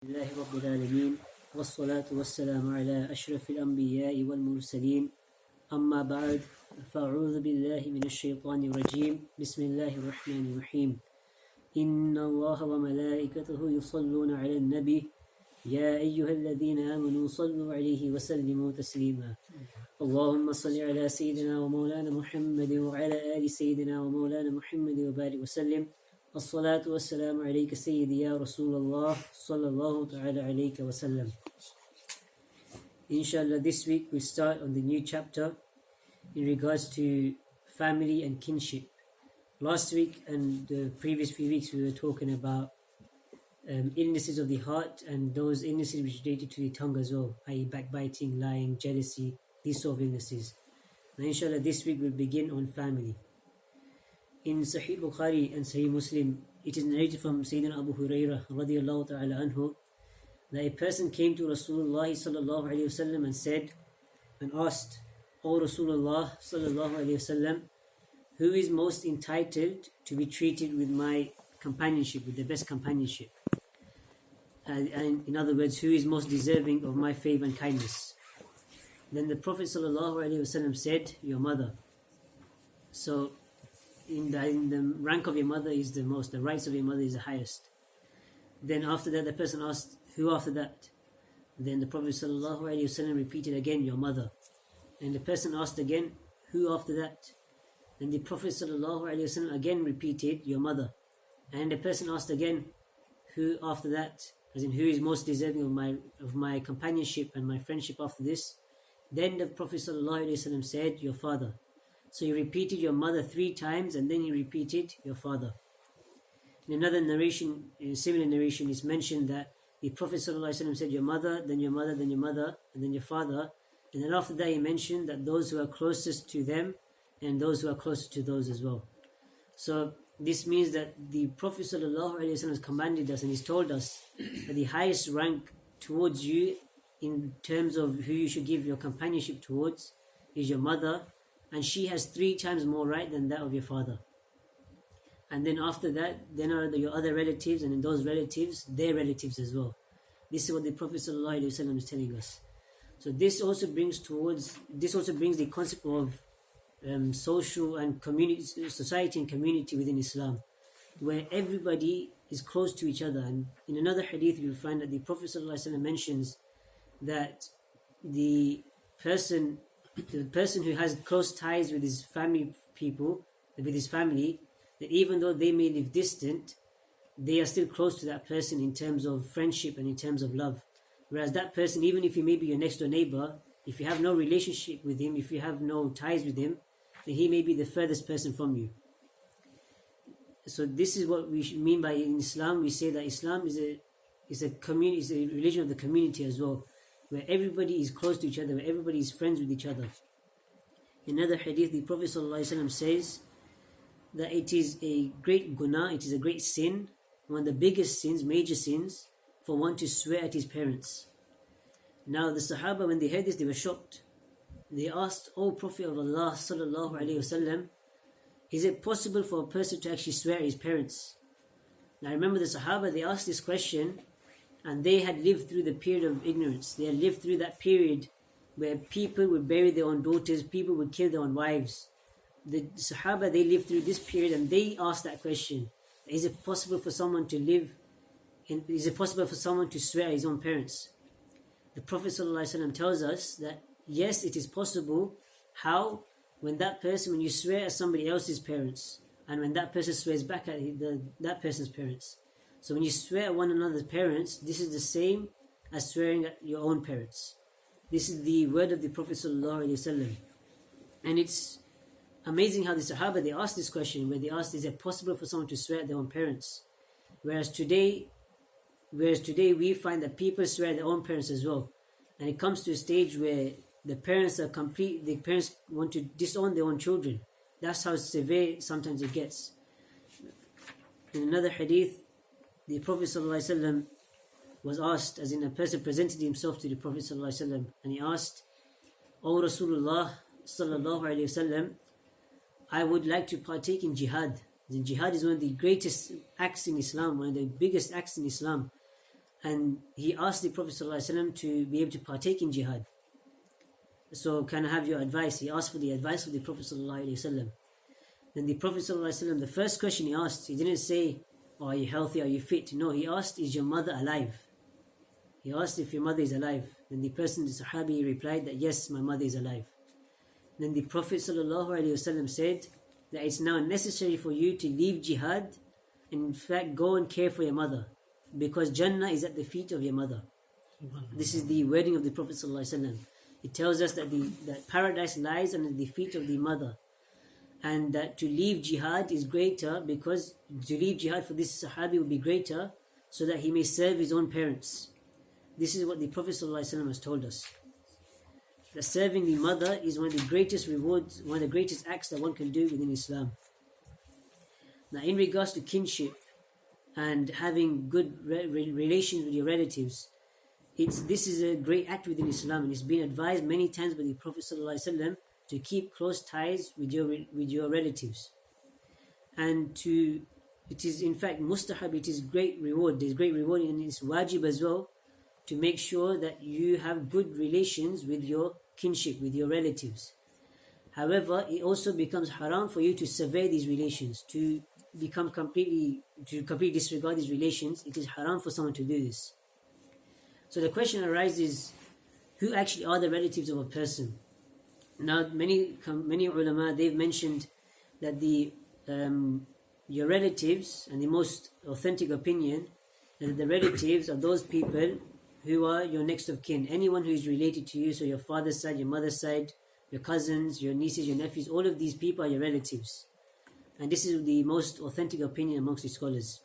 لله رب العالمين والصلاة والسلام على أشرف الأنبياء والمرسلين أما بعد فأعوذ بالله من الشيطان الرجيم بسم الله الرحمن الرحيم إن الله وملائكته يصلون على النبي يا أيها الذين آمنوا صلوا عليه وسلموا تسليما اللهم صل على سيدنا ومولانا محمد وعلى آل سيدنا ومولانا محمد وبارك وسلم الصلاة والسلام عليك سيدي يا رسول الله صلى الله تعالى عليك وسلم. Inshallah, this week we start on the new chapter in regards to family and kinship. Last week and the previous few weeks we were talking about illnesses of the heart and those illnesses which related to the tongue as well, i.e. backbiting, lying, jealousy, these sort of illnesses. Now inshallah this week we'll begin on family. In Sahih Bukhari and Sahih Muslim, it is narrated from Sayyidina Abu Hurairah radiyallahu ta'ala anhu that a person came to Rasulullah sallallahu alayhi wasallam and said and asked, O Rasulullah sallallahu alayhi wasallam, who is most entitled to be treated with my companionship, with the best companionship? And in other words, who is most deserving of my favor and kindness? Then the Prophet sallallahu alayhi wasallam said, your mother. So in the rank of your mother is the most, the rights of your mother is the highest. Then after that the person asked, who after that? Then the Prophet ﷺ repeated again, your mother. And the person asked again, who after that? Then the Prophet ﷺ again repeated, your mother. And the person asked again, who after that? As in, who is most deserving of my companionship and my friendship after this? Then the Prophet ﷺ said, your father. So he repeated your mother 3 times and then he repeated your father. In another narration, in a similar narration, it's mentioned that the Prophet ﷺ said your mother, then your mother, then your mother, and then your father. And then after that he mentioned that those who are closest to them and those who are closest to those as well. So this means that the Prophet ﷺ has commanded us and he's told us that the highest rank towards you in terms of who you should give your companionship towards is your mother, and she has 3 times more right than that of your father. And then after that, then are your other relatives, and in those relatives, their relatives as well. This is what the Prophet ﷺ is telling us. So this also brings the concept of social and community, society and community within Islam, where everybody is close to each other. And in another hadith, you'll find that the Prophet ﷺ mentions that the person who has close ties with his family people, with his family, that even though they may live distant, they are still close to that person in terms of friendship and in terms of love. Whereas that person, even if he may be your next door neighbor, if you have no relationship with him, if you have no ties with him, then he may be the furthest person from you. So this is what we mean by in Islam. We say that Islam is a community, is a religion of the community as well, where everybody is close to each other, where everybody is friends with each other. In another hadith, the Prophet ﷺ says that it is a great guna, it is a great sin, one of the biggest sins, major sins, for one to swear at his parents. Now the Sahaba, when they heard this, they were shocked. They asked, O Prophet of Allah sallallahu alaihi wasallam, is it possible for a person to actually swear at his parents? Now remember the Sahaba, they asked this question and they had lived through the period of ignorance. They had lived through that period where people would bury their own daughters, people would kill their own wives. The Sahaba, they lived through this period and they asked that question. Is it possible for someone to swear at his own parents? The Prophet ﷺ tells us that yes, it is possible. How? When you swear at somebody else's parents and when that person swears back at that person's parents. So when you swear at one another's parents, this is the same as swearing at your own parents. This is the word of the Prophet ﷺ. And it's amazing how the Sahaba, they asked this question, where they asked, is it possible for someone to swear at their own parents? Whereas today we find that people swear at their own parents as well. And it comes to a stage where the parents want to disown their own children. That's how severe sometimes it gets. In another hadith, the Prophet ﷺ was asked, as in a person presented himself to the Prophet ﷺ, and he asked, O Rasulullah sallallahu alayhi wasallam, I would like to partake in jihad. The jihad is one of the greatest acts in Islam, one of the biggest acts in Islam. and he asked the Prophet ﷺ to be able to partake in jihad. So, can I have your advice? He asked for the advice of the Prophet ﷺ. Then the Prophet ﷺ, the first question he asked, he didn't say, oh, are you healthy, are you fit? No, he asked, is your mother alive? He asked if your mother is alive. Then the person, the Sahabi, replied that yes, my mother is alive. Then the Prophet ﷺ said that it's now necessary for you to leave jihad and in fact go and care for your mother, because Jannah is at the feet of your mother. This is the wording of the Prophet ﷺ. It tells us that that paradise lies under the feet of the mother, and that to leave jihad is greater, because to leave jihad for this Sahabi would be greater, so that he may serve his own parents. This is what the Prophet ﷺ has told us. That serving the mother is one of the greatest rewards, one of the greatest acts that one can do within Islam. Now, in regards to kinship and having good relations with your relatives, this is a great act within Islam, and it's been advised many times by the Prophet ﷺ to keep close ties with your relatives, and it is in fact mustahab. It is great reward. There's great reward, and it's wajib as well to make sure that you have good relations with your kinship, with your relatives. However, it also becomes haram for you to sever these relations, to completely disregard these relations. It is haram for someone to do this. So the question arises, who actually are the relatives of a person? Now, many ulama, they've mentioned that your relatives, and the most authentic opinion, that the relatives are those people who are your next of kin. Anyone who is related to you, so your father's side, your mother's side, your cousins, your nieces, your nephews, all of these people are your relatives. And this is the most authentic opinion amongst the scholars.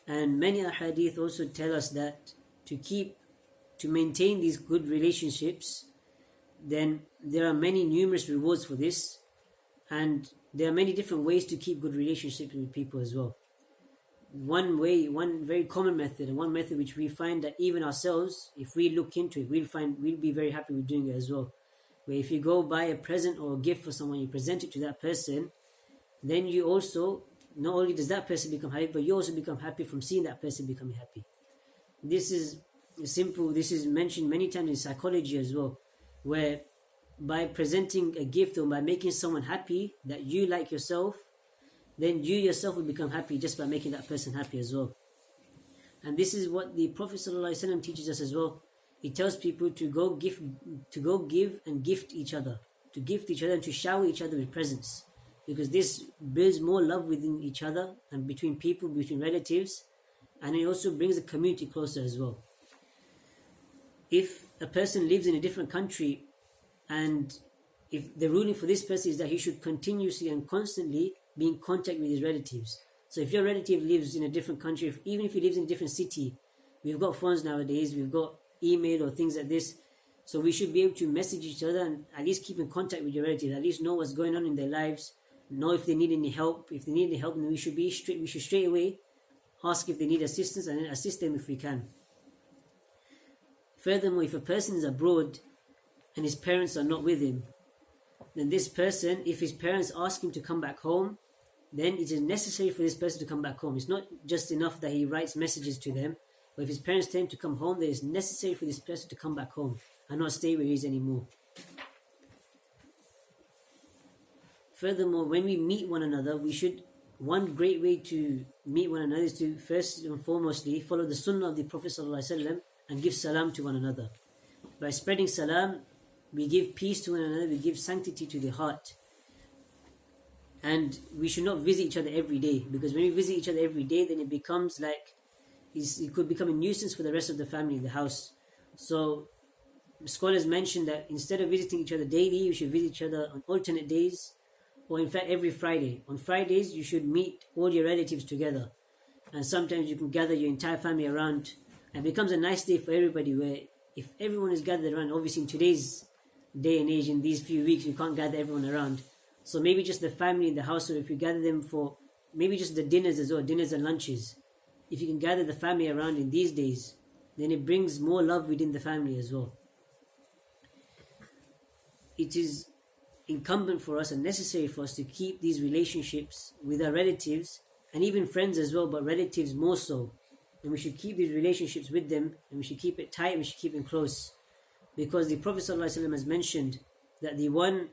And many ahadith also tell us that to maintain these good relationships, then there are many numerous rewards for this, and there are many different ways to keep good relationships with people as well. One very common method, and one method which we find that even ourselves, if we look into it, we'll be very happy with doing it as well. Where if you go buy a present or a gift for someone, you present it to that person, then you also, not only does that person become happy, but you also become happy from seeing that person becoming happy. This is simple. This is mentioned many times in psychology as well, where by presenting a gift or by making someone happy that you like yourself, then you yourself will become happy just by making that person happy as well. And this is what the Prophet ﷺ teaches us as well. He tells people to go give and gift each other, and to shower each other with presents, because this builds more love within each other and between people, between relatives, and it also brings the community closer as well. If a person lives in a different country, and if the ruling for this person is that he should continuously and constantly be in contact with his relatives. So if your relative lives in a different country, even if he lives in a different city, we've got phones nowadays, we've got email or things like this, so we should be able to message each other and at least keep in contact with your relatives, at least know what's going on in their lives, know if they need any help. If they need any help, then we should straight away ask if they need assistance and then assist them if we can. Furthermore, if a person is abroad and his parents are not with him, then this person, if his parents ask him to come back home, then it is necessary for this person to come back home. It's not just enough that he writes messages to them, but if his parents tell him to come home, then it's necessary for this person to come back home and not stay where he is anymore. Furthermore, when we meet one another, one great way to meet one another is to first and foremostly follow the sunnah of the Prophet ﷺ and give salam to one another. By spreading salam, we give peace to one another, we give sanctity to the heart. And we should not visit each other every day, because when we visit each other every day, then it becomes like, it could become a nuisance for the rest of the family in the house. So scholars mention that instead of visiting each other daily, you should visit each other on alternate days, or in fact every Friday. On Fridays, you should meet all your relatives together, and sometimes you can gather your entire family around, and it becomes a nice day for everybody, where if everyone is gathered around, obviously in today's day and age, in these few weeks, you can't gather everyone around. So maybe just the family in the household, if you gather them for maybe just the dinners as well, dinners and lunches, if you can gather the family around in these days, then it brings more love within the family as well. It is incumbent for us and necessary for us to keep these relationships with our relatives and even friends as well, but relatives more so, and we should keep these relationships with them, and we should keep it tight, and we should keep it close. Because the Prophet ﷺ has mentioned that the Quran,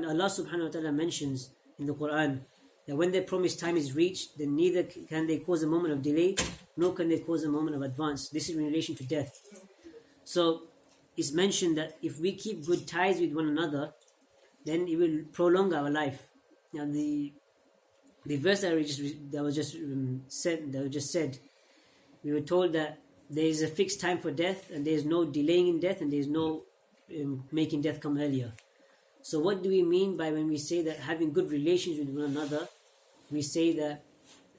Allah subhanahu wa ta'ala mentions in the Quran that when their promised time is reached, then neither can they cause a moment of delay, nor can they cause a moment of advance. This is in relation to death. So it's mentioned that if we keep good ties with one another, then it will prolong our life. Now the verse that was just said, we were told that there is a fixed time for death, and there is no delaying in death, and there is no making death come earlier. So what do we mean by when we say that having good relations with one another, we say that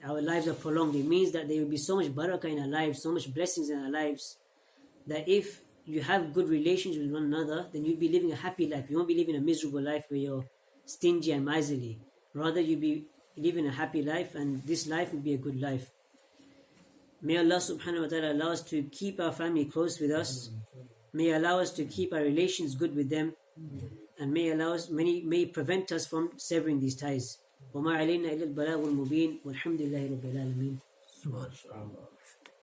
our lives are prolonged? It means that there will be so much barakah in our lives, so much blessings in our lives, that if you have good relations with one another, then you'll be living a happy life. You won't be living a miserable life where you're stingy and miserly. Rather, you'll be living a happy life, and this life will be a good life. May Allah subhanahu wa ta'ala allow us to keep our family close with us. May allow us to keep our relations good with them. And may prevent us from severing these ties. وَمَا عَلَيْنَا إِلَّا الْبَلَاغُ الْمُبِينُ وَالْحَمْدُ لِلَّهِ رَبِّ الْعَالَمِينَ.